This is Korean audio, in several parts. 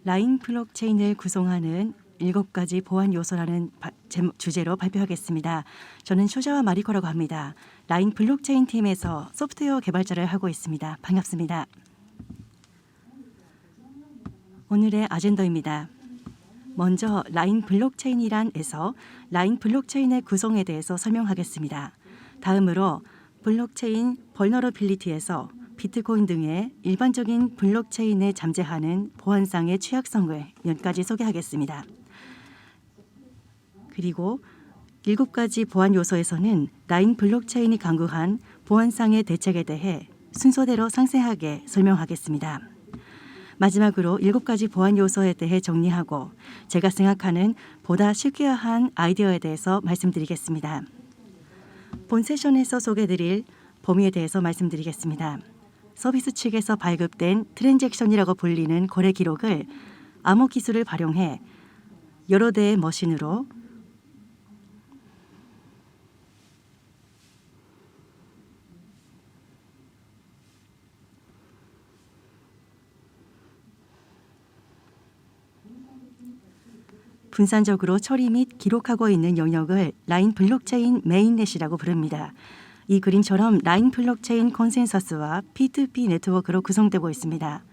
라인 블록체인을 구성하는 7가지 보안 요소라는 주제로 발표하겠습니다. 저는 쇼자와 마리코라고 합니다. 라인 블록체인 팀에서 소프트웨어 개발자를 하고 있습니다. 반갑습니다. 오늘의 아젠더입니다. 먼저 라인 블록체인이란에서 라인 블록체인의 구성에 대해서 설명하겠습니다. 다음으로 블록체인 벌너러빌리티에서 비트코인 등의 일반적인 블록체인에 잠재하는 보안상의 취약성을 몇 가지 소개하겠습니다. 그리고 7가지 보안 요소에서는 라인 블록체인이 강구한 보안상의 대책에 대해 순서대로 상세하게 설명하겠습니다. 마지막으로 7가지 보안 요소에 대해 정리하고 제가 생각하는 보다 실귀한 아이디어에 대해서 말씀드리겠습니다. 본 세션에서 소개드릴 범위에 대해서 말씀드리겠습니다. 서비스 측에서 발급된 트랜잭션이라고 불리는 거래 기록을 암호 기술을 활용해 여러 대의 머신으로 분산적으로 처리 및 기록하고 있는 영역을 라인 블록체인 메인넷이라고 부릅니다. 이 그림처럼 라인 블록체인 컨센서스와 P2P 네트워크로 구성되고 있습니다.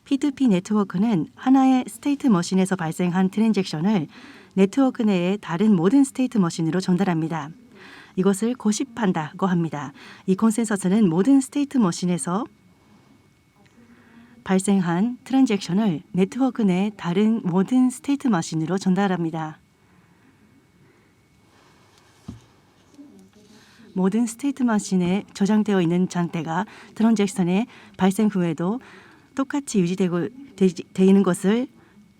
P2P 네트워크는 하나의 스테이트 머신에서 발생한 트랜잭션을 네트워크 내의 다른 모든 스테이트 머신으로 전달합니다. 이것을 고집한다고 합니다. 이 컨센서스는 모든 스테이트 머신에서 발생한 트랜잭션을 네트워크 내 다른 모든 스테이트 머신으로 전달합니다. 모든 스테이트 머신에 저장되어 있는 상태가 트랜잭션의 발생 후에도 똑같이 되는 것을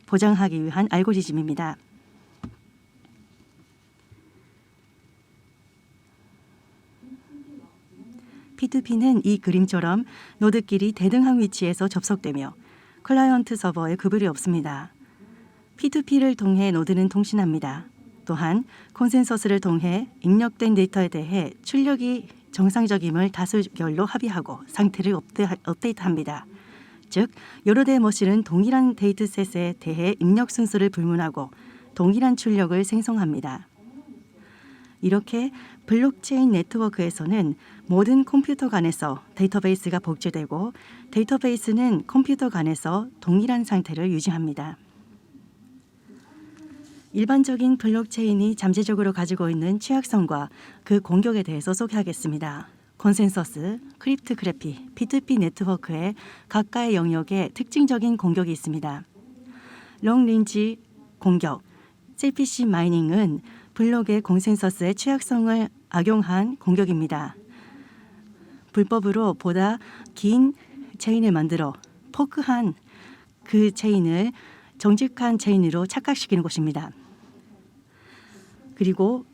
보장하기 위한 알고리즘입니다. P2P는 이 그림처럼 노드끼리 대등한 위치에서 접속되며 클라이언트 서버에 구별이 없습니다. P2P를 통해 노드는 통신합니다. 또한 컨센서스를 통해 입력된 데이터에 대해 출력이 정상적임을 다수결로 합의하고 상태를 업데이트합니다. 즉, 여러 대의 머신은 동일한 데이터셋에 대해 입력 순서를 불문하고 동일한 출력을 생성합니다. 이렇게 블록체인 네트워크에서는 모든 컴퓨터 간에서 데이터베이스가 복제되고 데이터베이스는 컴퓨터 간에서 동일한 상태를 유지합니다. 일반적인 블록체인이 잠재적으로 가지고 있는 취약성과 그 공격에 대해서 소개하겠습니다. 컨센서스, 크립트그래피, P2P 네트워크의 각각의 영역에 특징적인 공격이 있습니다. 롱레인지 공격, CPC 마이닝은 블록의 컨센서스의 취약성을 악용한 공격입니다. 불법으로 보다 긴 체인을 만들어 포크한 그 체인을 정직한 체인으로 착각시키는 것입니다. 그리고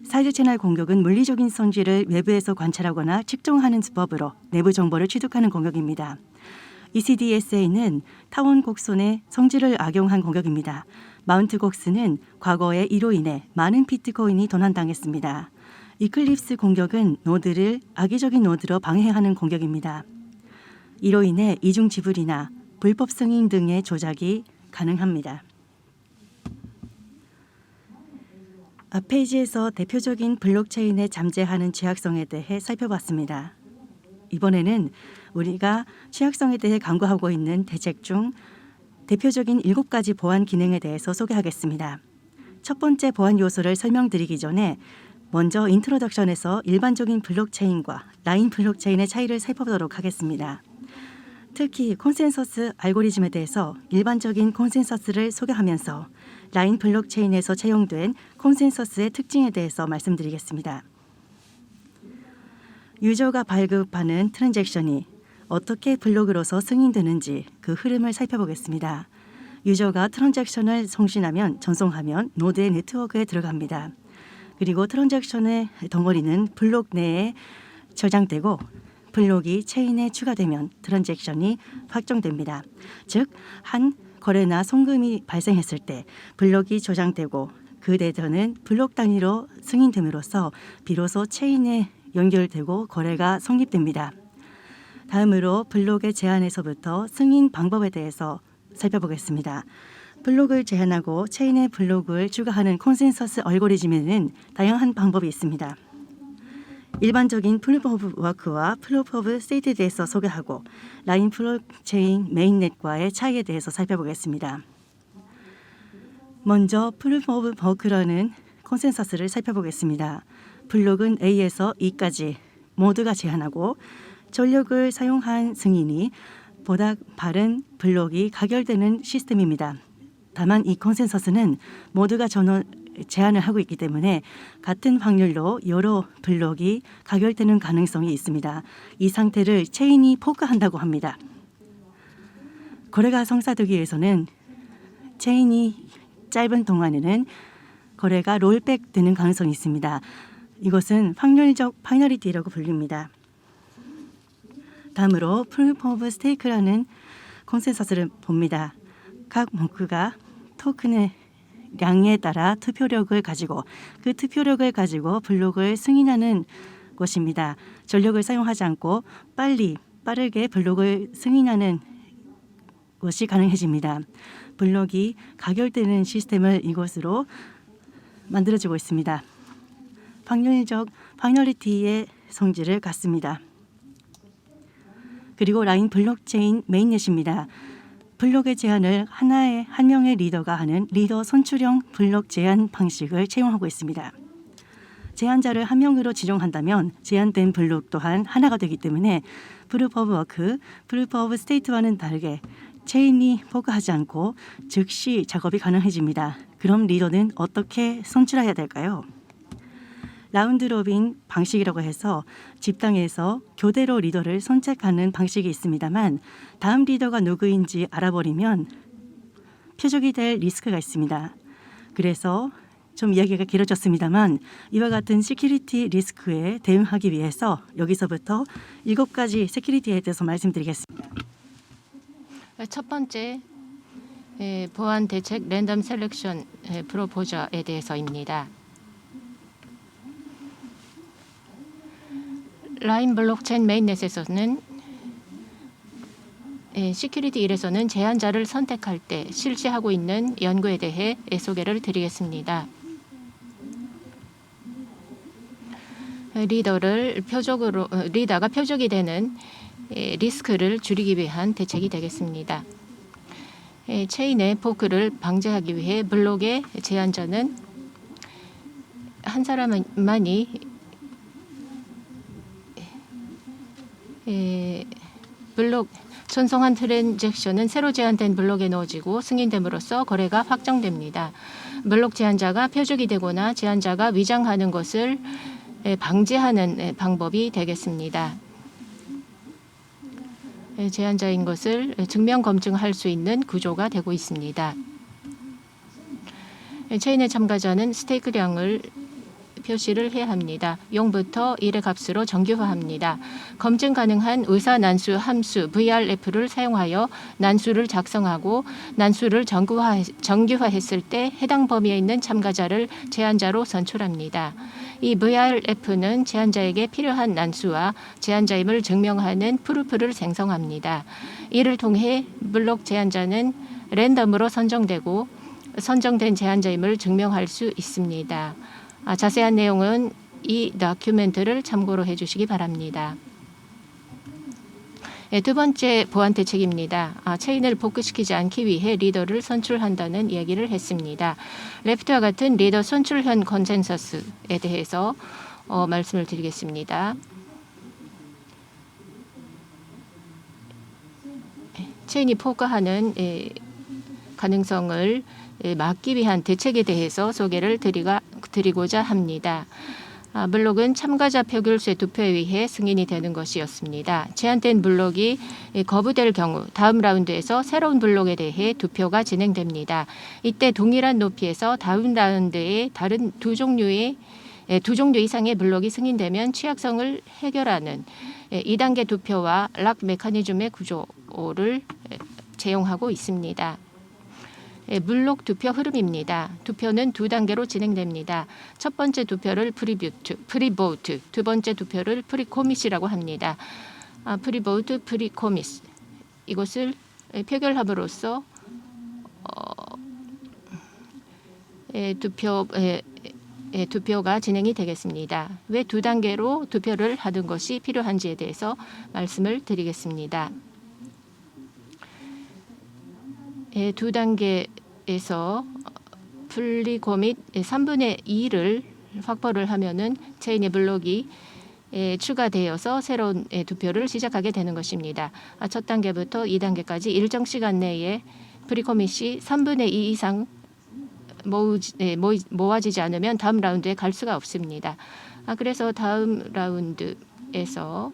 사이드 채널 공격은 물리적인 성질을 외부에서 관찰하거나 측정하는 수법으로 내부 정보를 취득하는 공격입니다. ECDSA는 타원 곡선의 성질을 악용한 공격입니다. 마운트 곡스는 과거에 이로 인해 많은 비트코인이 도난당했습니다. 이클립스 공격은 노드를 악의적인 노드로 방해하는 공격입니다. 이로 인해 이중 지불이나 불법 승인 등의 조작이 가능합니다. 앞 페이지에서 대표적인 블록체인에 잠재하는 취약성에 대해 살펴봤습니다. 이번에는 우리가 취약성에 대해 강구하고 있는 대책 중 대표적인 7가지 보안 기능에 대해서 소개하겠습니다. 첫 번째 보안 요소를 설명드리기 전에 먼저 인트로덕션에서 일반적인 블록체인과 라인 블록체인의 차이를 살펴보도록 하겠습니다. 특히 컨센서스 알고리즘에 대해서 일반적인 컨센서스를 소개하면서 라인 블록체인에서 채용된 컨센서스의 특징에 대해서 말씀드리겠습니다. 유저가 발급하는 트랜잭션이 어떻게 블록으로서 승인되는지 그 흐름을 살펴보겠습니다. 유저가 트랜잭션을送신하면 전송하면 노드의 네트워크에 들어갑니다. 그리고 트랜잭션의 덩어리는 블록 내에 저장되고 블록이 체인에 추가되면 트랜잭션이 확정됩니다. 즉, 한 거래나 송금이 발생했을 때 블록이 저장되고 그 데이터는 블록 단위로 승인됨으로써 비로소 체인에 연결되고 거래가 성립됩니다. 다음으로 블록의 제한에서부터 승인 방법에 대해서 살펴보겠습니다. 블록을 제한하고 체인의 블록을 추가하는 콘센서스 알고리즘에는 다양한 방법이 있습니다. 일반적인 프루프 오브 워크와 프루프 오브 스테이트에 대해서 소개하고 라인 블록체인 메인넷과의 차이에 대해서 살펴보겠습니다. 먼저 프루프 오브 워크라는 콘센서스를 살펴보겠습니다. 블록은 A에서 E까지 모두가 제한하고 전력을 사용한 승인이 보다 빠른 블록이 가결되는 시스템입니다. 다만 이 콘센서스는 모두가 제한을 하고 있기 때문에 같은 확률로 여러 블록이 가결되는 가능성이 있습니다. 이 상태를 체인이 포크한다고 합니다. 거래가 성사되기 위해서는 체인이 짧은 동안에는 거래가 롤백 되는 가능성이 있습니다. 이것은 확률적 파이널리티라고 불립니다. 다음으로 프루프 오브 스테이크라는 콘센서스를 봅니다. 각 워크가 토큰의 량에 따라 투표력을 가지고 그 투표력을 가지고 블록을 승인하는 것입니다. 전력을 사용하지 않고 빠르게 블록을 승인하는 것이 가능해집니다. 블록이 가결되는 시스템을 이것으로 만들어지고 있습니다. 확률적 파이널리티의 성질을 갖습니다. 그리고 라인 블록체인 메인넷입니다. 블록의 제한을 한 명의 리더가 하는 리더 선출형 블록 제한 방식을 채용하고 있습니다. 제한자를 한 명으로 지정한다면 제한된 블록 또한 하나가 되기 때문에 프루프 오브 워크, 프루프 오브 스테이트와는 다르게 체인이 포크하지 않고 즉시 작업이 가능해집니다. 그럼 리더는 어떻게 선출해야 될까요? 라운드 로빈 방식이라고 해서 집단에서 교대로 리더를 선택하는 방식이 있습니다만 다음 리더가 누구인지 알아버리면 표적이 될 리스크가 있습니다. 그래서 좀 이야기가 길어졌습니다만 이와 같은 시큐리티 리스크에 대응하기 위해서 여기서부터 7가지 시큐리티에 대해서 말씀드리겠습니다. 첫 번째, 보안 대책 랜덤 셀렉션 프로포저에 대해서입니다. 라인 블록체인 메인넷에서는 시큐리티 1에서는 제한자를 선택할 때 실시하고 있는 연구에 대해 소개를 드리겠습니다. 리더가 표적이 되는 리스크를 줄이기 위한 대책이 되겠습니다. 체인의 포크를 방지하기 위해 블록의 제한자는 한 사람만이 블록 전송한 트랜잭션은 새로 제한된 블록에 넣어지고 승인됨으로써 거래가 확정됩니다. 블록 제한자가 표적이 되거나 제한자가 위장하는 것을 방지하는 방법이 되겠습니다. 제한자인 것을 증명 검증할 수 있는 구조가 되고 있습니다. 체인의 참가자는 스테이크량을 표시를 해야 합니다. 0부터 1의 값으로 정규화합니다. 검증 가능한 의사 난수 함수 VRF를 사용하여 난수를 작성하고 난수를 정규화했을 때 해당 범위에 있는 참가자를 제한자로 선출합니다. 이 VRF는 제한자에게 필요한 난수와 제한자임을 증명하는 프루프를 생성합니다. 이를 통해 블록 제한자는 랜덤으로 선정되고 선정된 제한자임을 증명할 수 있습니다. 자세한 내용은 이 다큐멘트를 참고로 해주시기 바랍니다. 두 번째 보안 대책입니다. 체인을 포크시키지 않기 위해 리더를 선출한다는 이야기를 했습니다. 레프트와 같은 리더 선출형 컨센서스에 대해서 말씀을 드리겠습니다. 체인이 포크하는 가능성을 막기 위한 대책에 대해서 소개를 드리고자 합니다. 블록은 참가자 표결수의 투표에 의해 승인이 되는 것이었습니다. 제한된 블록이 거부될 경우 다음 라운드에서 새로운 블록에 대해 투표가 진행됩니다. 이때 동일한 높이에서 다음 라운드에 다른 두 종류 이상의 블록이 승인되면 취약성을 해결하는 2단계 투표와 락 메커니즘의 구조를 제공하고 있습니다. 블록 투표 흐름입니다. 투표는 두 단계로 진행됩니다. 첫 번째 투표를 프리보트, 두 번째 투표를 프리코밋이라고 합니다. 프리보트 프리코미스 이것을 표결함으로써 투표가 진행이 되겠습니다. 왜 두 단계로 투표를 하는 것이 필요한지에 대해서 말씀을 드리겠습니다. 두 단계에서 플리코밋 3분의 2를 확보를 하면은 체인의 블록이 추가되어서 새로운 투표를 시작하게 되는 것입니다. 첫 단계부터 2단계까지 일정 시간 내에 프리코밋이 3분의 2 이상 모아지지 않으면 다음 라운드에 갈 수가 없습니다. 그래서 다음 라운드에서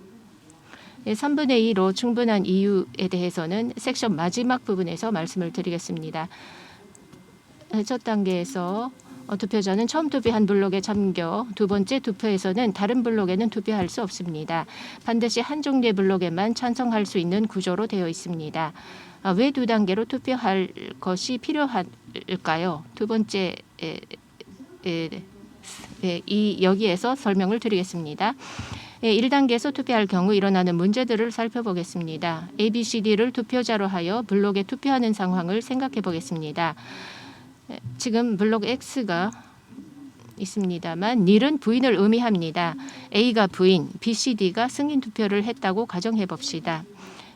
3분의 2로 충분한 이유에 대해서는 섹션 마지막 부분에서 말씀을 드리겠습니다. 첫 단계에서 투표자는 처음 투표한 블록에 참여, 두 번째 투표에서는 다른 블록에는 투표할 수 없습니다. 반드시 한 종류의 블록에만 찬성할 수 있는 구조로 되어 있습니다. 왜 두 단계로 투표할 것이 필요할까요? 두 번째 여기에서 설명을 드리겠습니다. 1단계에서 투표할 경우 일어나는 문제들을 살펴보겠습니다. ABCD를 투표자로 하여 블록에 투표하는 상황을 생각해 보겠습니다. 지금 블록 X가 있습니다만 닐은 부인을 의미합니다. A가 부인, BCD가 승인 투표를 했다고 가정해 봅시다.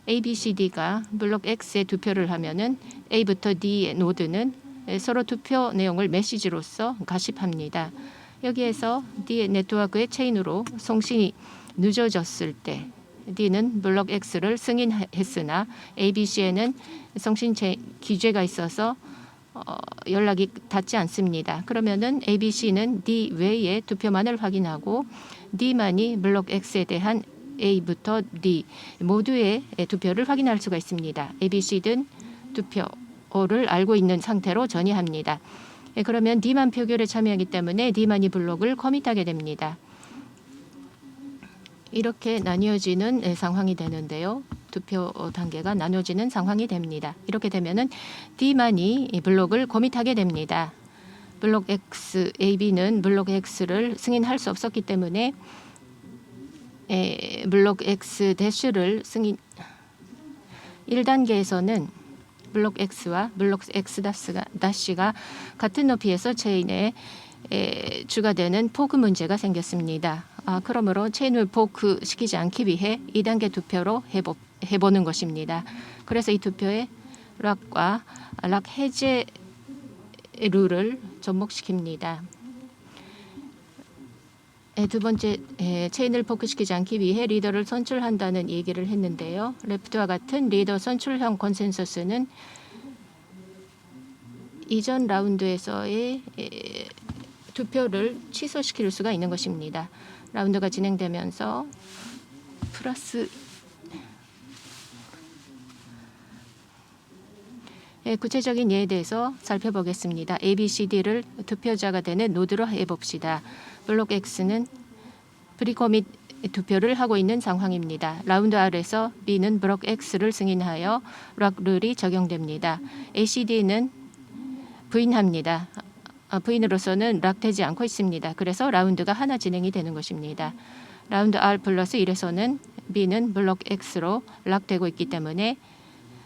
ABCD가 블록 X에 투표를 하면은 A부터 D의 노드는 서로 투표 내용을 메시지로서 가십합니다. 여기에서 D의 네트워크의 체인으로 송신이 늦어졌을 때 D는 블록 X를 승인했으나 ABC에는 송신 기죄가 있어서 연락이 닿지 않습니다. 그러면은 ABC는 D 외에 투표만을 확인하고 D만이 블록 X에 대한 A부터 D 모두의 투표를 확인할 수가 있습니다. ABC는 투표를 알고 있는 상태로 전이합니다. 그러면 D만 표결에 참여하기 때문에 D만이 블록을 커밋하게 됩니다. 이렇게 나뉘어지는 상황이 되는데요. 투표 단계가 나눠지는 상황이 됩니다. 이렇게 되면은 D만이 블록을 커밋하게 됩니다. 블록 X, AB는 블록 X를 승인할 수 없었기 때문에 블록 X 대쉬를 승인 1단계에서는 블록 X와 블록 X 다시가 같은 높이에서 체인에 추가되는 포크 문제가 생겼습니다. 그러므로 체인을 포크 시키지 않기 위해 2단계 투표로 해보는 것입니다. 그래서 이 투표에 락과 락 해제 룰을 접목시킵니다. 두 번째, 체인을 포크시키지 않기 위해 리더를 선출한다는 얘기를 했는데요. 레프트와 같은 리더 선출형 컨센서스는 이전 라운드에서의 투표를 취소시킬 수가 있는 것입니다. 라운드가 진행되면서 플러스 구체적인 예에 대해서 살펴보겠습니다. ABCD를 투표자가 되는 노드로 해봅시다. 블록 X는 프리코밋 투표를 하고 있는 상황입니다. 라운드 R에서 B는 블록 X를 승인하여 락 룰이 적용됩니다. ACD는 부인합니다. 부인으로서는 락되지 않고 있습니다. 그래서 라운드가 하나 진행이 되는 것입니다. 라운드 R 플러스 1에서는 B는 블록 X로 락되고 있기 때문에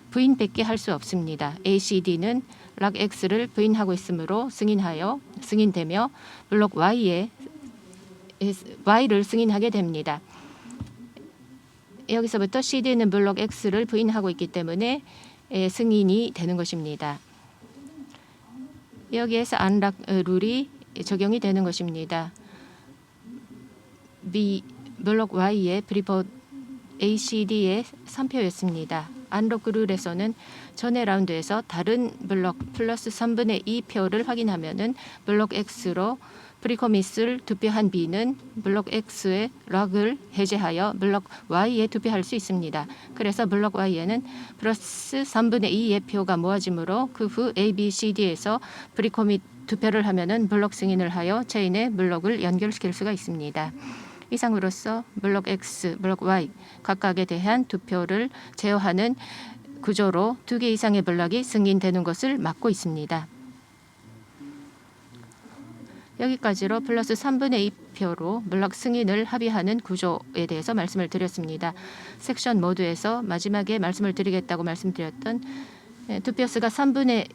부인밖에 할 수 없습니다. ACD는 락 X를 부인하고 있으므로 승인되며 블록 Y를 승인하게 됩니다. 여기서부터 CD는 블록 X를 부인하고 있기 때문에 승인이 되는 것입니다. 여기에서 안락 룰이 적용이 되는 것입니다. B 블록 Y의 프리포 ACD의 3표였습니다. 안록 룰에서는 전의 라운드에서 다른 블록 플러스 3분의 2 표를 확인하면은 블록 X로 프리코밋을 투표한 B는 블록 X의 락을 해제하여 블록 Y에 투표할 수 있습니다. 그래서 블록 Y에는 플러스 3분의 2의 표가 모아지므로 그 후 A, B, C, D에서 프리코밋 투표를 하면은 블록 승인을 하여 체인의 블록을 연결시킬 수가 있습니다. 이상으로서 블록 X, 블록 Y 각각에 대한 투표를 제어하는 구조로 2개 이상의 블록이 승인되는 것을 막고 있습니다. 여기까지로 플러스 3분의 2 표로 블록 승인을 합의하는 구조에 대해서 말씀을 드렸습니다. 섹션 모두에서 마지막에 말씀을 드리겠다고 말씀드렸던 투표수가 3분의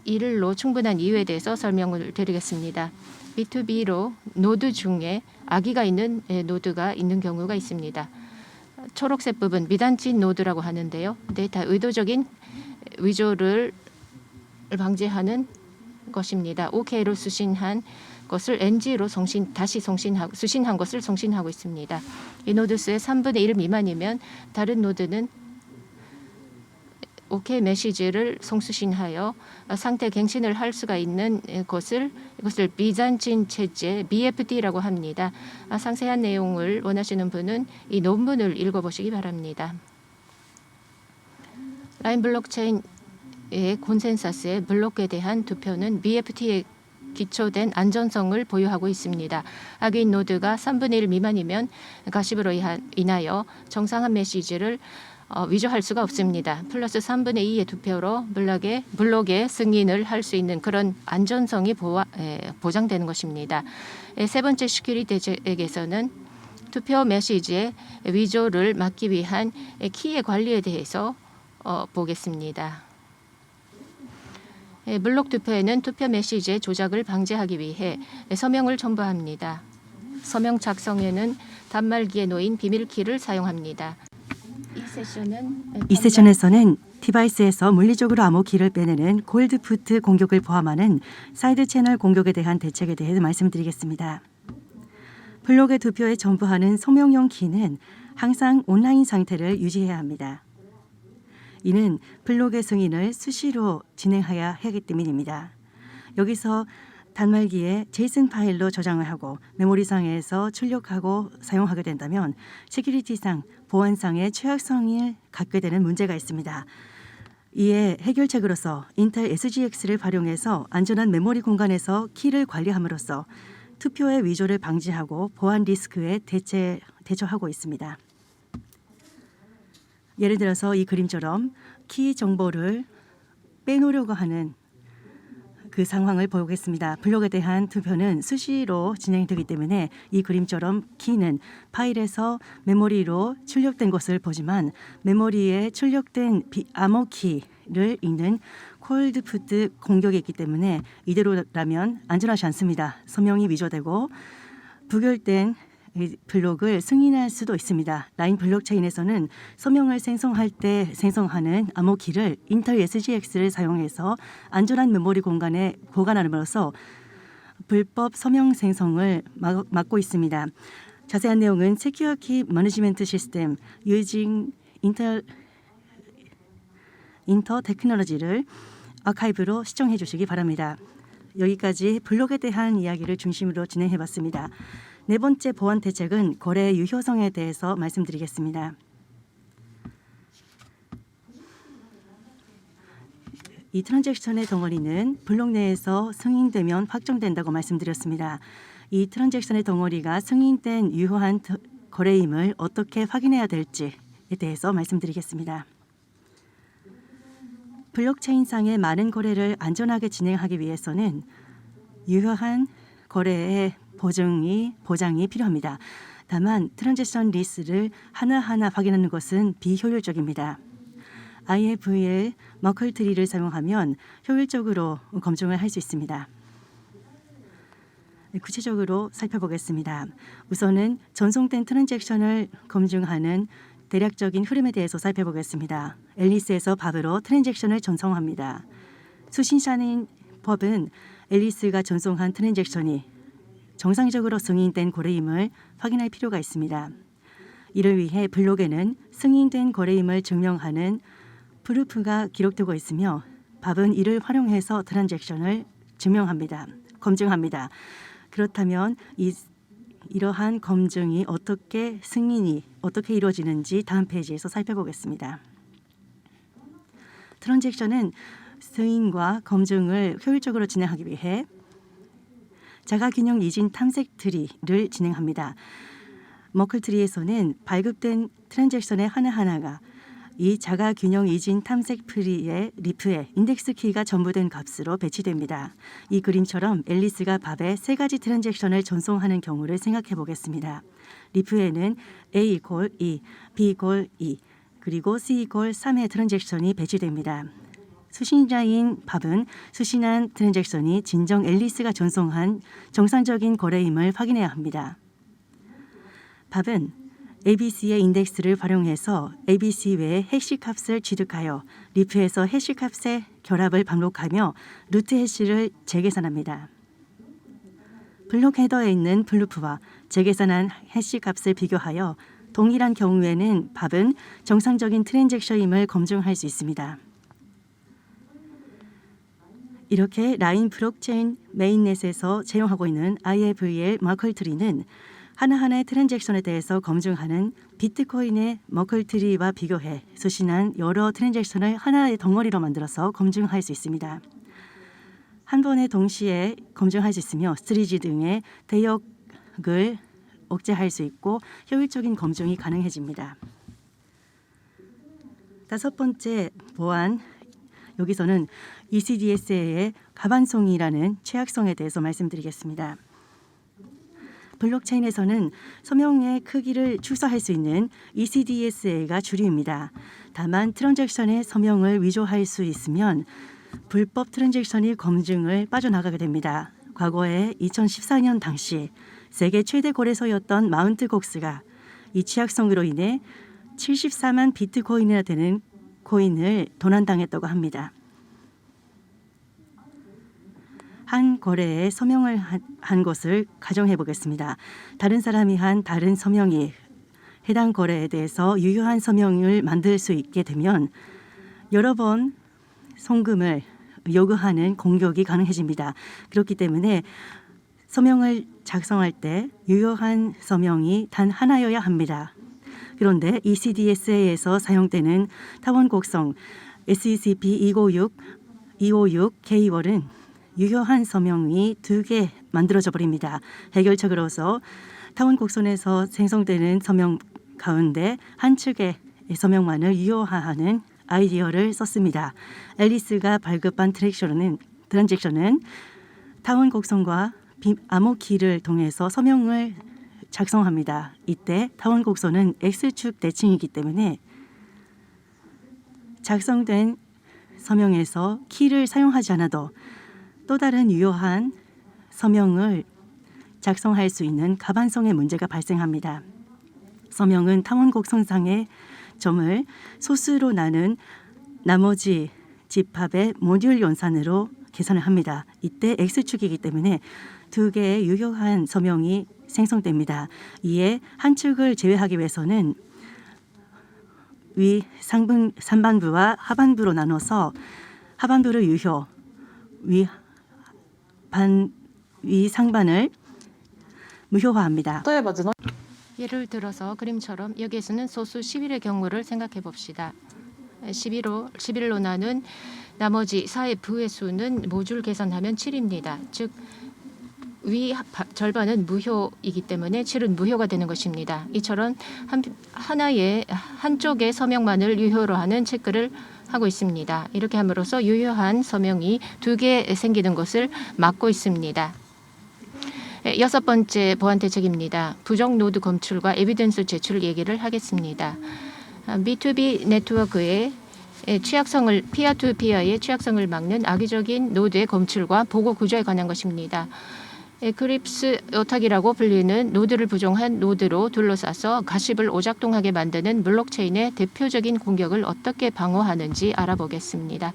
1로 충분한 이유에 대해서 설명을 드리겠습니다. B2B로 노드 중에 아기가 있는 노드가 있는 경우가 있습니다. 초록색 부분 미단친 노드라고 하는데요. 데이터 의도적인 위조를 방지하는 것입니다. OK로 수신한 것을 NG로 수신한 것을 송신하고 있습니다. 이 노드 수의 3분의 1 미만이면 다른 노드는 OK 메시지를 송수신하여 상태 갱신을 할 수가 있는 이것을 비잔친 체제 BFD라고 합니다. 상세한 내용을 원하시는 분은 이 논문을 읽어보시기 바랍니다. 라인 블록체인의 콘센서스의 블록에 대한 투표는 BFT에 기초된 안전성을 보유하고 있습니다. 악인 노드가 3분의 1 미만이면 가십으로 인하여 정상한 메시지를 위조할 수가 없습니다. 플러스 3분의 2의 투표로 블록의 승인을 할 수 있는 그런 안전성이 보장되는 것입니다. 세 번째 시큐리티 대책에서는 투표 메시지의 위조를 막기 위한 키의 관리에 대해서 보겠습니다. 블록 투표에는 투표 메시지의 조작을 방지하기 위해 서명을 첨부합니다. 서명 작성에는 단말기에 놓인 비밀키를 사용합니다. 이 세션에서는 디바이스에서 물리적으로 암호키를 빼내는 골드푸트 공격을 포함하는 사이드 채널 공격에 대한 대책에 대해 말씀드리겠습니다. 블록의 투표에 첨부하는 서명용 키는 항상 온라인 상태를 유지해야 합니다. 이는 블록의 승인을 수시로 진행해야 하기 때문입니다. 여기서 단말기에 제이슨 파일로 저장을 하고 메모리상에서 출력하고 사용하게 된다면 시큐리티상, 보안상의 취약성을 갖게 되는 문제가 있습니다. 이에 해결책으로서 인텔 SGX를 활용해서 안전한 메모리 공간에서 키를 관리함으로써 투표의 위조를 방지하고 보안 리스크에 대처하고 있습니다. 예를 들어서 이 그림처럼 키 정보를 빼놓으려고 하는 그 상황을 보겠습니다. 블록에 대한 투표는 수시로 진행되기 때문에 이 그림처럼 키는 파일에서 메모리로 출력된 것을 보지만 메모리에 출력된 암호키를 읽는 콜드푸트 공격이 있기 때문에 이대로라면 안전하지 않습니다. 서명이 위조되고 부결된 블록을 승인할 수도 있습니다. 라인 블록체인에서는 서명을 생성할 때 생성하는 암호키를 인텔 SGX를 사용해서 안전한 메모리 공간에 보관함으로써 불법 서명 생성을 막고 있습니다. 자세한 내용은 Secure Key Management System using Intel 테크놀로지를 아카이브로 시청해 주시기 바랍니다. 여기까지 블록에 대한 이야기를 중심으로 진행해 봤습니다. 네 번째 보안 대책은 거래의 유효성에 대해서 말씀드리겠습니다. 이 트랜잭션의 덩어리는 블록 내에서 승인되면 확정된다고 말씀드렸습니다. 이 트랜잭션의 덩어리가 승인된 유효한 거래임을 어떻게 확인해야 될지에 대해서 말씀드리겠습니다. 블록체인상의 많은 거래를 안전하게 진행하기 위해서는 유효한 거래의 보장이 필요합니다. 다만 트랜잭션 리스를 하나하나 확인하는 것은 비효율적입니다. IFL 머클 트리를 사용하면 효율적으로 검증을 할 수 있습니다. 구체적으로 살펴보겠습니다. 우선은 전송된 트랜잭션을 검증하는 대략적인 흐름에 대해서 살펴보겠습니다. 앨리스에서 밥으로 트랜잭션을 전송합니다. 수신자인 법은 앨리스가 전송한 트랜잭션이 정상적으로 승인된 거래임을 확인할 필요가 있습니다. 이를 위해 블록에는 승인된 거래임을 증명하는 프루프가 기록되고 있으며 밥은 이를 활용해서 트랜잭션을 검증합니다. 그렇다면 이러한 검증이 승인이 어떻게 이루어지는지 다음 페이지에서 살펴보겠습니다. 트랜잭션은 승인과 검증을 효율적으로 진행하기 위해 자가균형 이진 탐색 트리를 진행합니다. 머클 트리에서는 발급된 트랜잭션의 하나하나가 이 자가 균형 이진 탐색 프리의 리프에 인덱스 키가 전부된 값으로 배치됩니다. 이 그림처럼 앨리스가 밥에 세 가지 트랜잭션을 전송하는 경우를 생각해 보겠습니다. 리프에는 A 이퀄 2, B 이퀄 2, 그리고 C 이퀄 3의 트랜잭션이 배치됩니다. 수신자인 밥은 수신한 트랜잭션이 진정 앨리스가 전송한 정상적인 거래임을 확인해야 합니다. 밥은 ABC의 인덱스를 활용해서 ABC 외의 해시 값을 취득하여 리프에서 해시 값의 결합을 반복하며 루트 해시를 재계산합니다. 블록 헤더에 있는 블루프와 재계산한 해시 값을 비교하여 동일한 경우에는 밥은 정상적인 트랜잭션임을 검증할 수 있습니다. 이렇게 라인 블록체인 메인넷에서 채용하고 있는 IAVL 머클트리는 하나하나의 트랜잭션에 대해서 검증하는 비트코인의 머클트리와 비교해 수신한 여러 트랜잭션을 하나의 덩어리로 만들어서 검증할 수 있습니다. 한 번에 동시에 검증할 수 있으며 스트리지 등의 대역을 억제할 수 있고 효율적인 검증이 가능해집니다. 다섯 번째 보안, 여기서는 ECDSA의 가반송이라는 취약성에 대해서 말씀드리겠습니다. 블록체인에서는 서명의 크기를 축소할 수 있는 ECDSA가 주류입니다. 다만 트랜잭션의 서명을 위조할 수 있으면 불법 트랜잭션이 검증을 빠져나가게 됩니다. 과거에 2014년 당시 세계 최대 거래소였던 마운트 곡스가 이 취약성으로 인해 74만 비트코인이나 되는 코인을 도난당했다고 합니다. 한 거래에 서명을 한 것을 가정해 보겠습니다. 다른 사람이 한 다른 서명이 해당 거래에 대해서 유효한 서명을 만들 수 있게 되면 여러 번 송금을 요구하는 공격이 가능해집니다. 그렇기 때문에 서명을 작성할 때 유효한 서명이 단 하나여야 합니다. 그런데 ECDSA에서 사용되는 타원 곡성 SECP256K1은 유효한 서명이 2개 만들어져 버립니다. 해결책으로서 타원 곡선에서 생성되는 서명 가운데 한 측의 서명만을 유효화하는 아이디어를 썼습니다. 앨리스가 발급한 트랜잭션은 타원 곡선과 암호키를 통해서 서명을 작성합니다. 이때 타원 곡선은 X축 대칭이기 때문에 작성된 서명에서 키를 사용하지 않아도 또 다른 유효한 서명을 작성할 수 있는 가반성의 문제가 발생합니다. 서명은 타원 곡선상의 점을 소수로 나눈 나머지 집합의 모듈 연산으로 계산을 합니다. 이때 X축이기 때문에 2개의 유효한 서명이 생성됩니다. 이에 한 축을 제외하기 위해서는 위 상반부와 하반부로 나눠서 하반부를 유효, 위 상반을 무효화합니다. 예를 들어서 그림처럼 여기에서는 소수 11의 경우를 생각해 봅시다. 11로 나눈 나머지 4의 부의 수는 모듈 계산하면 7입니다. 즉 위 절반은 무효이기 때문에 7은 무효가 되는 것입니다. 이처럼 한쪽의 서명만을 유효로 하는 체크를 하고 있습니다. 이렇게 함으로써 유효한 서명이 2개 생기는 것을 막고 있습니다. 여섯 번째 보안 대책입니다. 부정 노드 검출과 에비던스 제출 얘기를 하겠습니다. B2B 네트워크의 취약성을 피어2피어의 취약성을 막는 악의적인 노드의 검출과 보고 구조에 관한 것입니다. 에크립스 어택이라고 불리는 노드를 부정한 노드로 둘러싸서 가십을 오작동하게 만드는 블록체인의 대표적인 공격을 어떻게 방어하는지 알아보겠습니다.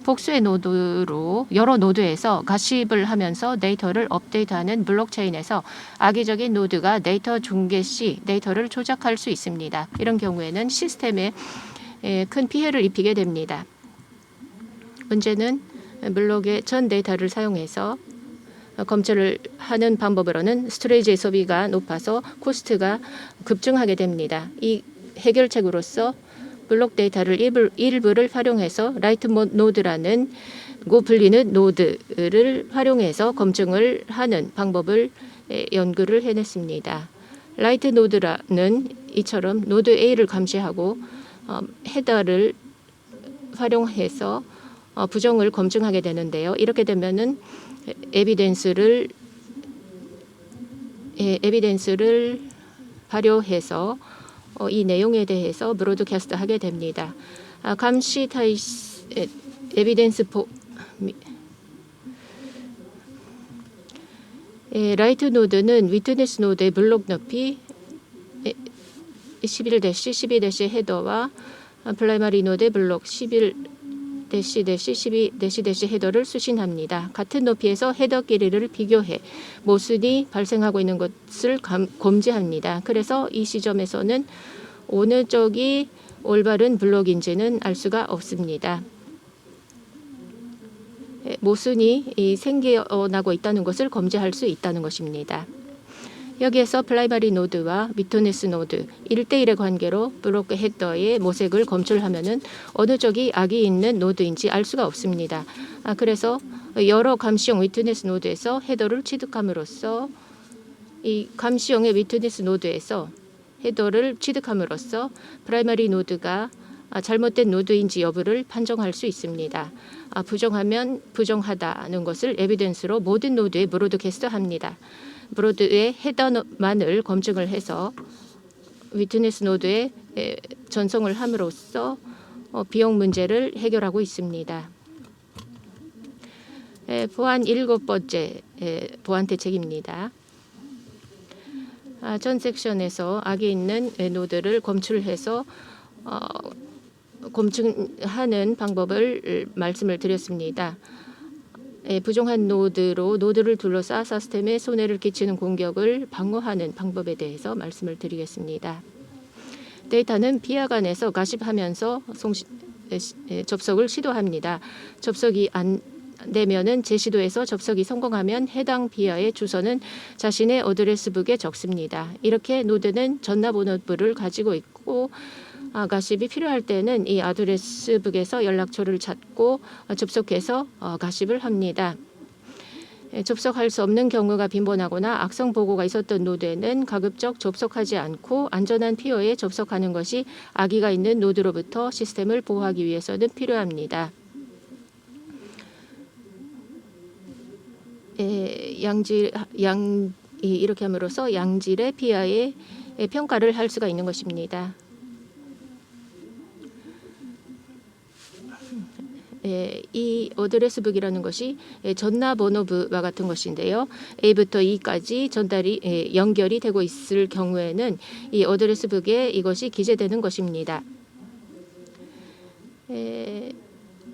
복수의 노드로 여러 노드에서 가십을 하면서 데이터를 업데이트하는 블록체인에서 악의적인 노드가 데이터 중계 시 데이터를 조작할 수 있습니다. 이런 경우에는 시스템에 큰 피해를 입히게 됩니다. 문제는 블록의 전 데이터를 사용해서 검출을 하는 방법으로는 스토리지 소비가 높아서 코스트가 급증하게 됩니다. 이 해결책으로서 블록 데이터를 일부를 활용해서 라이트 노드라는 고 불리는 노드를 활용해서 검증을 하는 방법을 연구를 해냈습니다. 라이트 노드라는 이처럼 노드 A를 감시하고 헤더를 활용해서 부정을 검증하게 되는데요. 이렇게 되면은 에비던스를 발효해서 이 내용에 대해서 브로드캐스트하게 됩니다. 감시 에비던스 라이트 노드는 위트니스 노드의 블록 높이 11-12- 헤더와 프라이머리 노드의 블록 11-12- 헤더를 수신합니다. 같은 높이에서 헤더 길이를 비교해 모순이 발생하고 있는 것을 검지합니다. 그래서 이 시점에서는 어느 쪽이 올바른 블록인지는 알 수가 없습니다. 모순이 생겨나고 있다는 것을 검증할 수 있다는 것입니다. 여기에서 프라이머리 노드와 위트니스 노드 1대1의 관계로 블록 헤더의 모색을 검출하면은 어느 쪽이 악이 있는 노드인지 알 수가 없습니다. 그래서 여러 감시용 위트니스 노드에서 헤더를 취득함으로써 이 감시용의 위트니스 노드에서 헤더를 취득함으로써 프라이머리 노드가 잘못된 노드인지 여부를 판정할 수 있습니다. 부정하면 부정하다는 것을 에비던스로 모든 노드에 브로드캐스트합니다. 브로드의 헤더만을 검증을 해서 위트니스 노드에 전송을 함으로써 비용 문제를 해결하고 있습니다. 보안 7번째 보안 대책입니다. 전 섹션에서 악이 있는 노드를 검출해서 검증하는 방법을 말씀을 드렸습니다. 부정한 노드를 둘러싸 시스템에 손해를 끼치는 공격을 방어하는 방법에 대해서 말씀을 드리겠습니다. 데이터는 비하간에서 가십하면서 접속을 시도합니다. 접속이 안 되면은 재시도에서 접속이 성공하면 해당 비하의 주소는 자신의 어드레스북에 적습니다. 이렇게 노드는 전화번호부를 가지고 있고 가십이 필요할 때는 이 어드레스북에서 연락처를 찾고 접속해서 가십을 합니다. 접속할 수 없는 경우가 빈번하거나 악성 보고가 있었던 노드에는 가급적 접속하지 않고 안전한 피어에 접속하는 것이 악의가 있는 노드로부터 시스템을 보호하기 위해서는 필요합니다. 이렇게 함으로써 양질의 피아의 평가를 할 수가 있는 것입니다. 이 어드레스북이라는 것이 전화번호부와 같은 것인데요. A부터 E까지 전달이 연결이 되고 있을 경우에는 이 어드레스북에 이것이 기재되는 것입니다.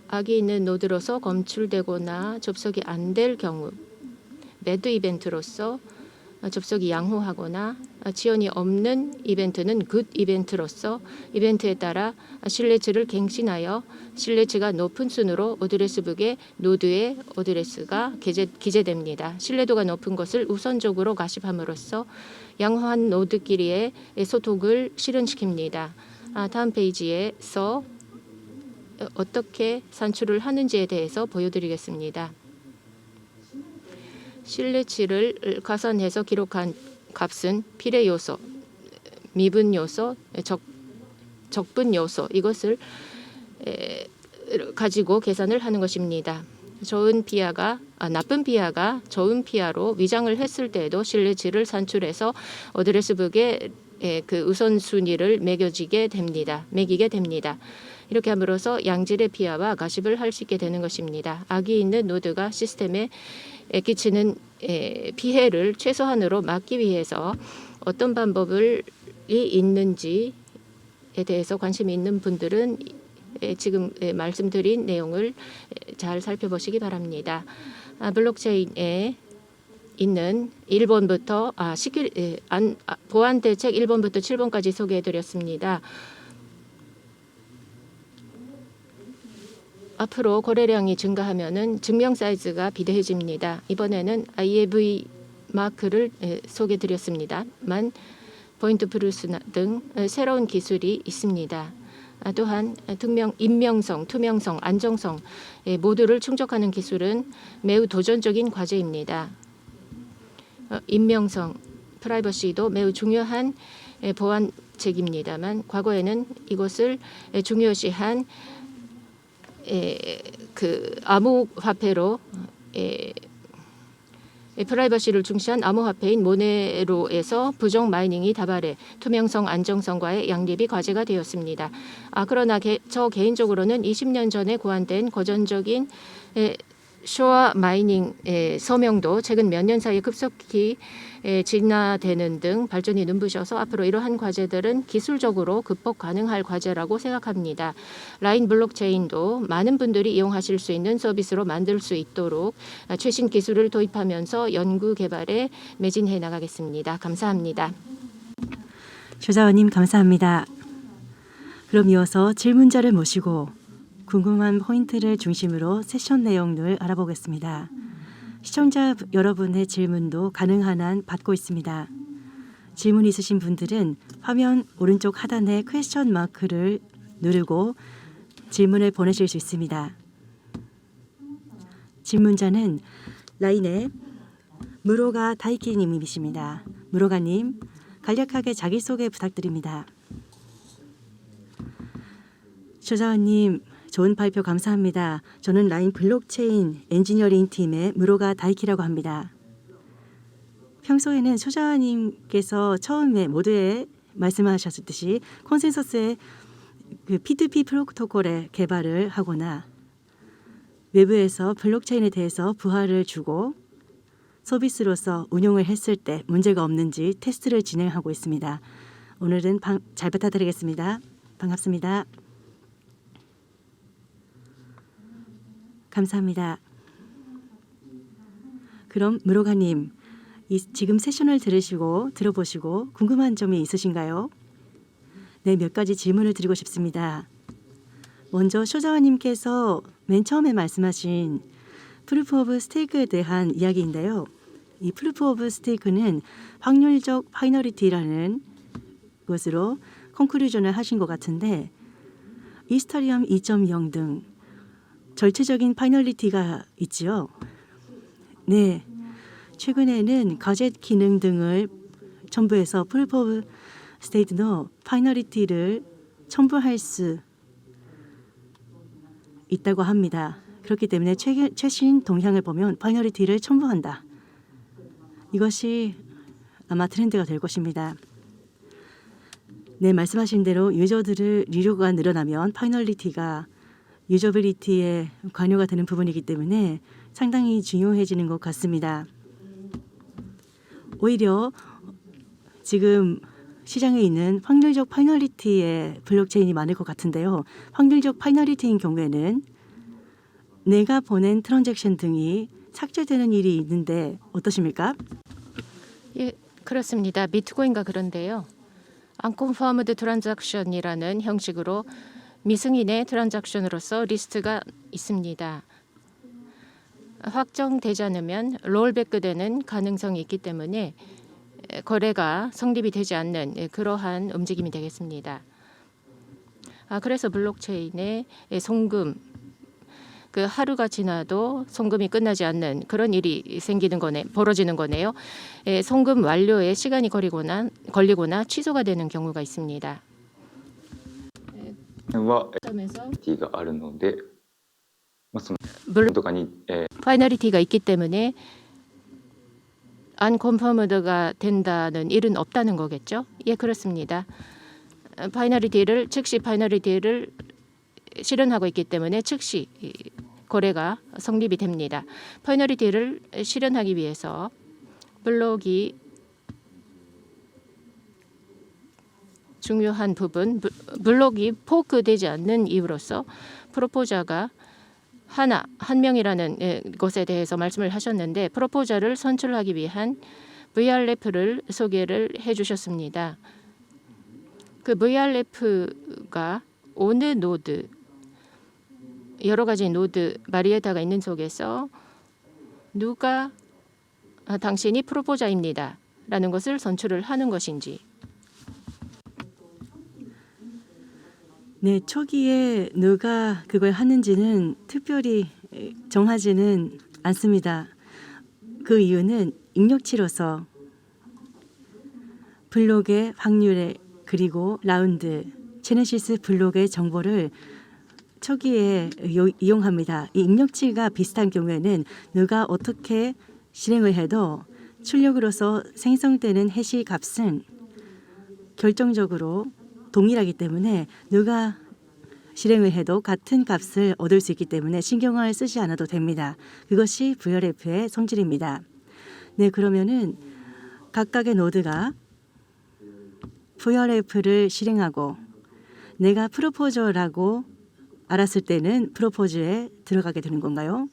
악이 있는 노드로서 검출되거나 접속이 안 될 경우 매드 이벤트로서 접속이 양호하거나 지연이 없는 이벤트는 굿 이벤트로서 이벤트에 따라 신뢰치를 갱신하여 신뢰치가 높은 순으로 어드레스북의 노드의 어드레스가 기재됩니다. 신뢰도가 높은 것을 우선적으로 가십함으로써 양호한 노드끼리의 소통을 실현시킵니다. 다음 페이지에서 어떻게 산출을 하는지에 대해서 보여드리겠습니다. 신뢰치를 가산해서 기록한 값은 필의 요소, 미분 요소, 적분 요소 이것을 가지고 계산을 하는 것입니다. 나쁜 비하가 좋은 비하로 위장을 했을 때에도 신뢰치를 산출해서 어드레스북에 그 우선순위를 매기게 됩니다. 이렇게 함으로써 양질의 비하와 가십을 할 수 있게 되는 것입니다. 악이 있는 노드가 시스템에 끼치는 피해를 최소한으로 막기 위해서 어떤 방법이 있는지에 대해서 관심이 있는 분들은 지금 말씀드린 내용을 잘 살펴보시기 바랍니다. 블록체인에 있는 1번부터 보안 대책 1번부터 7번까지 소개해드렸습니다. 앞으로 거래량이 증가하면은 증명 사이즈가 비대해집니다. 이번에는 IAV 마크를 소개드렸습니다만 포인트 프루스 등 새로운 기술이 있습니다. 또한 인명성, 투명성, 안정성 모두를 충족하는 기술은 매우 도전적인 과제입니다. 인명성, 프라이버시도 매우 중요한 보완책입니다만 과거에는 이것을 중요시한 그 암호화폐로 프라이버시를 중시한 암호화폐인 모네로에서 부정 마이닝이 다발해 투명성, 안정성과의 양립이 과제가 되었습니다. 그러나 저 개인적으로는 20년 전에 고안된 고전적인 쇼어 마이닝 서명도 최근 몇 년 사이에 급속히 진화되는 등 발전이 눈부셔서 앞으로 이러한 과제들은 기술적으로 극복 가능할 과제라고 생각합니다. 라인 블록체인도 많은 분들이 이용하실 수 있는 서비스로 만들 수 있도록 최신 기술을 도입하면서 연구 개발에 매진해 나가겠습니다. 감사합니다. 조자원님 감사합니다. 그럼 이어서 질문자를 모시고 궁금한 포인트를 중심으로 세션 내용을 알아보겠습니다. 시청자 여러분의 질문도 가능한 한 받고 있습니다. 질문 있으신 분들은 화면 오른쪽 하단의 퀘스천 마크를 누르고 질문을 보내실 수 있습니다. 질문자는 라인의 무로가 다이키님이십니다. 무로가님, 간략하게 자기소개 부탁드립니다. 조자원님, 좋은 발표 감사합니다. 저는 라인 블록체인 엔지니어링 팀의 무로가 다이키라고 합니다. 평소에는 소자님께서 처음에 모두에 말씀하셨듯이 콘센서스의 그 P2P 프로토콜의 개발을 하거나 외부에서 블록체인에 대해서 부하를 주고 서비스로서 운용을 했을 때 문제가 없는지 테스트를 진행하고 있습니다. 오늘은 잘 부탁드리겠습니다. 반갑습니다. 감사합니다. 그럼 무로가님, 지금 세션을 들어보시고 궁금한 점이 있으신가요? 네, 몇 가지 질문을 드리고 싶습니다. 먼저 쇼자와님께서 맨 처음에 말씀하신 프루프 오브 스테이크에 대한 이야기인데요. 이 프루프 오브 스테이크는 확률적 파이너리티라는 것으로 컨클루전을 하신 것 같은데 이스타리움 2.0 등 절체적인 파이널리티가 있지요. 네, 최근에는 가젯 기능 등을 첨부해서 프루프 오브 스테이크도 파이널리티를 첨부할 수 있다고 합니다. 그렇기 때문에 최신 동향을 보면 파이널리티를 첨부한다. 이것이 아마 트렌드가 될 것입니다. 네, 말씀하신 대로 유저들의 리뷰가 늘어나면 파이널리티가 유저빌리티에 관여가 되는 부분이기 때문에 상당히 중요해지는 것 같습니다. 오히려 지금 시장에 있는 확률적 파이널리티의 블록체인이 많을 것 같은데요. 확률적 파이널리티인 경우에는 내가 보낸 트랜잭션 등이 삭제되는 일이 있는데 어떠십니까? 예, 그렇습니다. 비트코인과 그런데요. unconfirmed transaction이라는 형식으로 미승인의 트랜잭션으로서 리스트가 있습니다. 확정되지 않으면 롤백되는 가능성이 있기 때문에 거래가 성립이 되지 않는 그러한 움직임이 되겠습니다. 그래서 블록체인의 송금, 그 하루가 지나도 송금이 끝나지 않는 그런 일이 벌어지는 거네요. 송금 완료에 시간이 걸리거나 취소가 되는 경우가 있습니다. は 점에서 ティがあるので、その 블록 とかに、 파이널리티가 있기 때문에 unconfirmed가 된다는 일은 없다는 거겠죠? 예, 그렇습니다. 즉시 파이널리티를 실현하고 있기 때문에 즉시 거래가 성립이 됩니다. 파이널리티를 실현하기 위해서 블록이 중요한 부분, 블록이 포크되지 않는 이유로서 프로포저가 한 명이라는 것에 대해서 말씀을 하셨는데 프로포저를 선출하기 위한 VRF를 소개를 해주셨습니다. 그 VRF가 어느 노드, 여러 가지 노드 마리에타가 있는 속에서 누가 당신이 프로포저입니다 라는 것을 선출을 하는 것인지. 네, 초기에 누가 그걸 하는지는 특별히 정하지는 않습니다. 그 이유는 입력치로서 블록의 확률에 그리고 라운드, 제네시스 블록의 정보를 초기에 이용합니다. 이 입력치가 비슷한 경우에는 누가 어떻게 실행을 해도 출력으로서 생성되는 해시 값은 결정적으로 동일하기 때문에 누가 실행을 해도 같은 값을 얻을 수 있기 때문에 신경을 쓰지 않아도 됩니다. 그것이 VRF의 성질입니다. 네, 그러면은 각각의 노드가 VRF를 실행하고 내가 프로포저라고 알았을 때는 프로포즈에 들어가게 되는 건가요?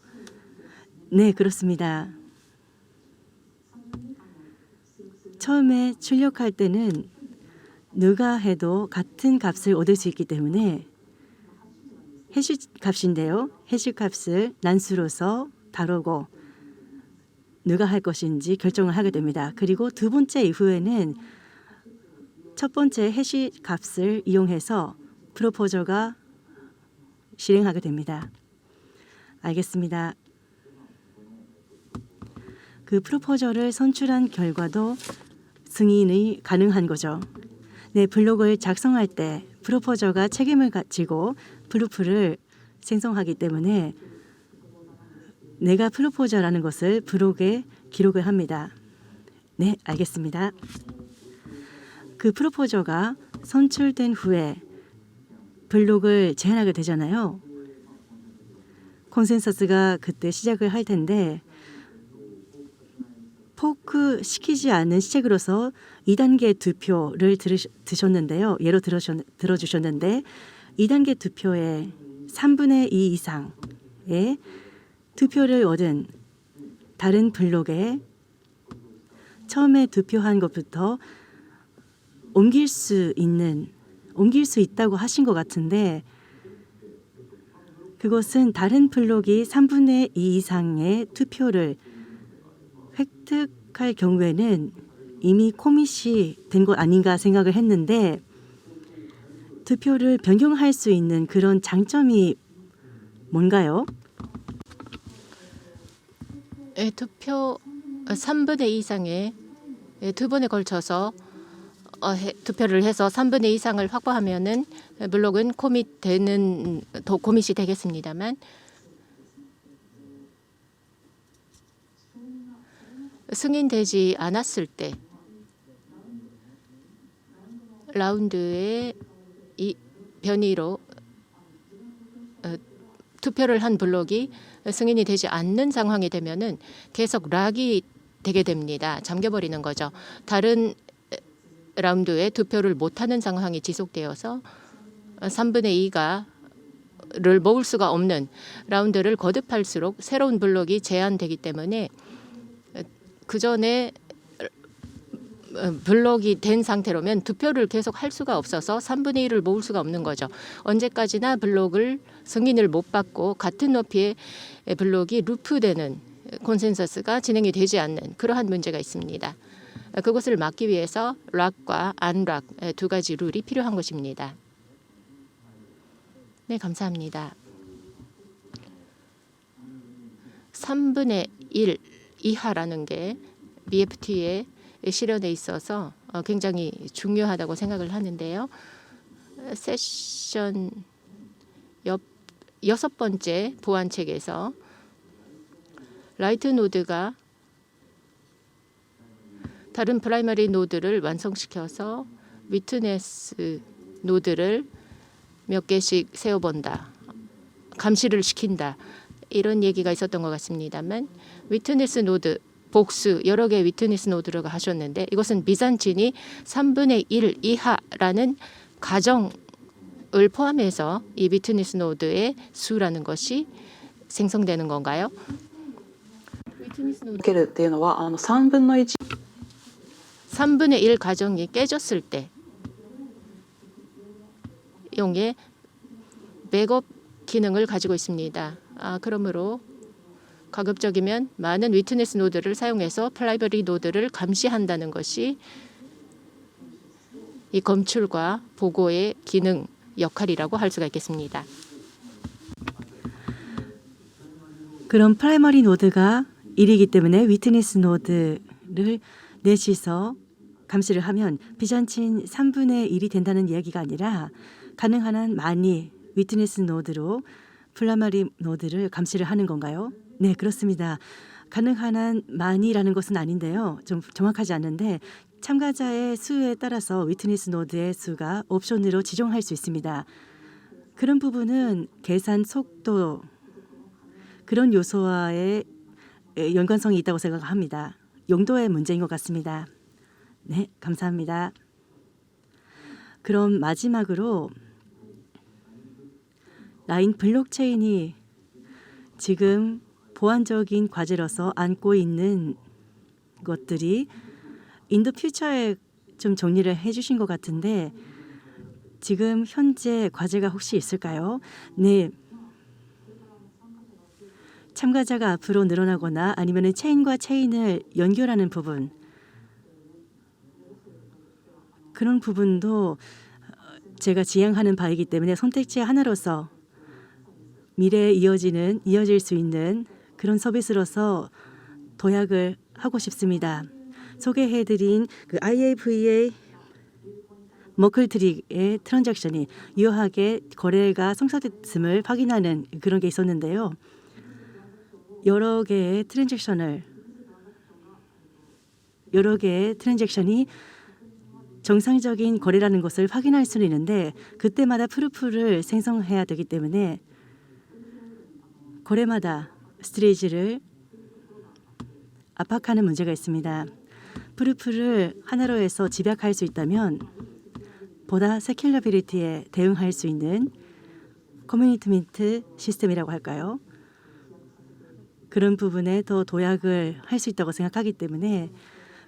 네, 그렇습니다. 처음에 출력할 때는 누가 해도 같은 값을 얻을 수 있기 때문에 해시 값인데요. 해시 값을 난수로서 다루고 누가 할 것인지 결정을 하게 됩니다. 그리고 두 번째 이후에는 첫 번째 해시 값을 이용해서 프로포저가 실행하게 됩니다. 알겠습니다. 그 프로포저를 선출한 결과도 승인이 가능한 거죠. 네, 블록을 작성할 때 프로포저가 책임을 가지고 프루프를 생성하기 때문에 내가 프로포저라는 것을 블록에 기록을 합니다. 네, 알겠습니다. 그 프로포저가 선출된 후에 블록을 제한하게 되잖아요. 콘센서스가 그때 시작을 할 텐데 포크 시키지 않은 시책으로서 2단계 투표를 드셨는데요. 예로 들어주셨는데 2단계 투표의 3분의 2 이상의 투표를 얻은 다른 블록에 처음에 투표한 것부터 옮길 수 있다고 하신 것 같은데 그것은 다른 블록이 3분의 2 이상의 투표를 획득할 경우에는 이미 코밋이 된 것 아닌가 생각을 했는데 투표를 변경할 수 있는 그런 장점이 뭔가요? 투표 3분의 2 이상의 두 번에 걸쳐서 투표를 해서 3분의 2 이상을 확보하면은 블록은 코밋이 되겠습니다만 승인되지 않았을 때 라운드의 이 변이로 투표를 한 블록이 승인이 되지 않는 상황이 되면은 계속 락이 되게 됩니다. 잠겨버리는 거죠. 다른 라운드에 투표를 못하는 상황이 지속되어서 3분의 2를 모을 수가 없는 라운드를 거듭할수록 새로운 블록이 제한되기 때문에 그 전에 블록이 된 상태로면 투표를 계속 할 수가 없어서 3분의 1을 모을 수가 없는 거죠. 언제까지나 블록을 승인을 못 받고 같은 높이의 블록이 루프되는 콘센서스가 진행이 되지 않는 그러한 문제가 있습니다. 그것을 막기 위해서 락과 안락 두 가지 룰이 필요한 것입니다. 네, 감사합니다. 3분의 1 이하라는 게 BFT의 실현에 있어서 굉장히 중요하다고 생각을 하는데요. 세션 6번째 보완책에서 라이트 노드가 다른 프라이머리 노드를 완성시켜서 위트네스 노드를 몇 개씩 세워본다. 감시를 시킨다. 이런 얘기가 있었던 것 같습니다만 위트네스 노드 복수 여러 개의 위트니스 노드를 하셨는데 이것은 비잔틴이 3분의 1 이하라는 가정을 포함해서 이 위트니스 노드의 수라는 것이 생성되는 건가요? 위트니스 노드 けるっていうのは3分の1 3분의 1 가정이 깨졌을 때 용의 백업 기능을 가지고 있습니다. 그러므로 가급적이면 많은 위트니스 노드를 사용해서 프라이머리 노드를 감시한다는 것이 이 검출과 보고의 기능 역할이라고 할 수가 있겠습니다. 그럼 프라이머리 노드가 1이기 때문에 위트니스 노드를 넷이서 감시를 하면 비잔친 3분의 1이 된다는 이야기가 아니라 가능한 한 많이 위트니스 노드로 플라마리 노드를 감시를 하는 건가요? 네, 그렇습니다. 가능한 한 많이라는 것은 아닌데요. 좀 정확하지 않는데 참가자의 수에 따라서 위트니스 노드의 수가 옵션으로 지정할 수 있습니다. 그런 부분은 계산 속도 그런 요소와의 연관성이 있다고 생각합니다. 용도의 문제인 것 같습니다. 네, 감사합니다. 그럼 마지막으로 라인 블록체인이 지금 보완적인 과제로서 안고 있는 것들이 인더 퓨처에 좀 정리를 해주신 것 같은데 지금 현재 과제가 혹시 있을까요? 네. 참가자가 앞으로 늘어나거나 아니면 체인과 체인을 연결하는 부분 그런 부분도 제가 지향하는 바이기 때문에 선택지 하나로서 미래에 이어질 수 있는 그런 서비스로서 도약을 하고 싶습니다. 소개해드린 그 IAVA 머클트릭의 트랜잭션이 유효하게 거래가 성사됐음을 확인하는 그런 게 있었는데요. 여러 개의 트랜잭션이 정상적인 거래라는 것을 확인할 수는 있는데 그때마다 프루프를 생성해야 되기 때문에 거래마다 스트레이지를 압박하는 문제가 있습니다. 프루프를 하나로 해서 집약할 수 있다면 보다 세큘러비리티에 대응할 수 있는 커뮤니티먼트 시스템이라고 할까요? 그런 부분에 더 도약을 할 수 있다고 생각하기 때문에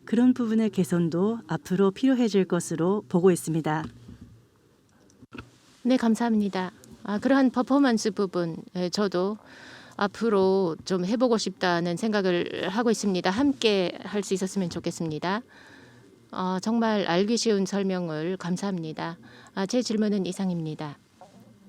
그런 부분의 개선도 앞으로 필요해질 것으로 보고 있습니다. 네, 감사합니다. 그러한 퍼포먼스 부분 저도 앞으로 좀 해보고 싶다는 생각을 하고 있습니다. 함께 할 수 있었으면 좋겠습니다. 정말 알기 쉬운 설명을 감사합니다. 제 질문은 이상입니다.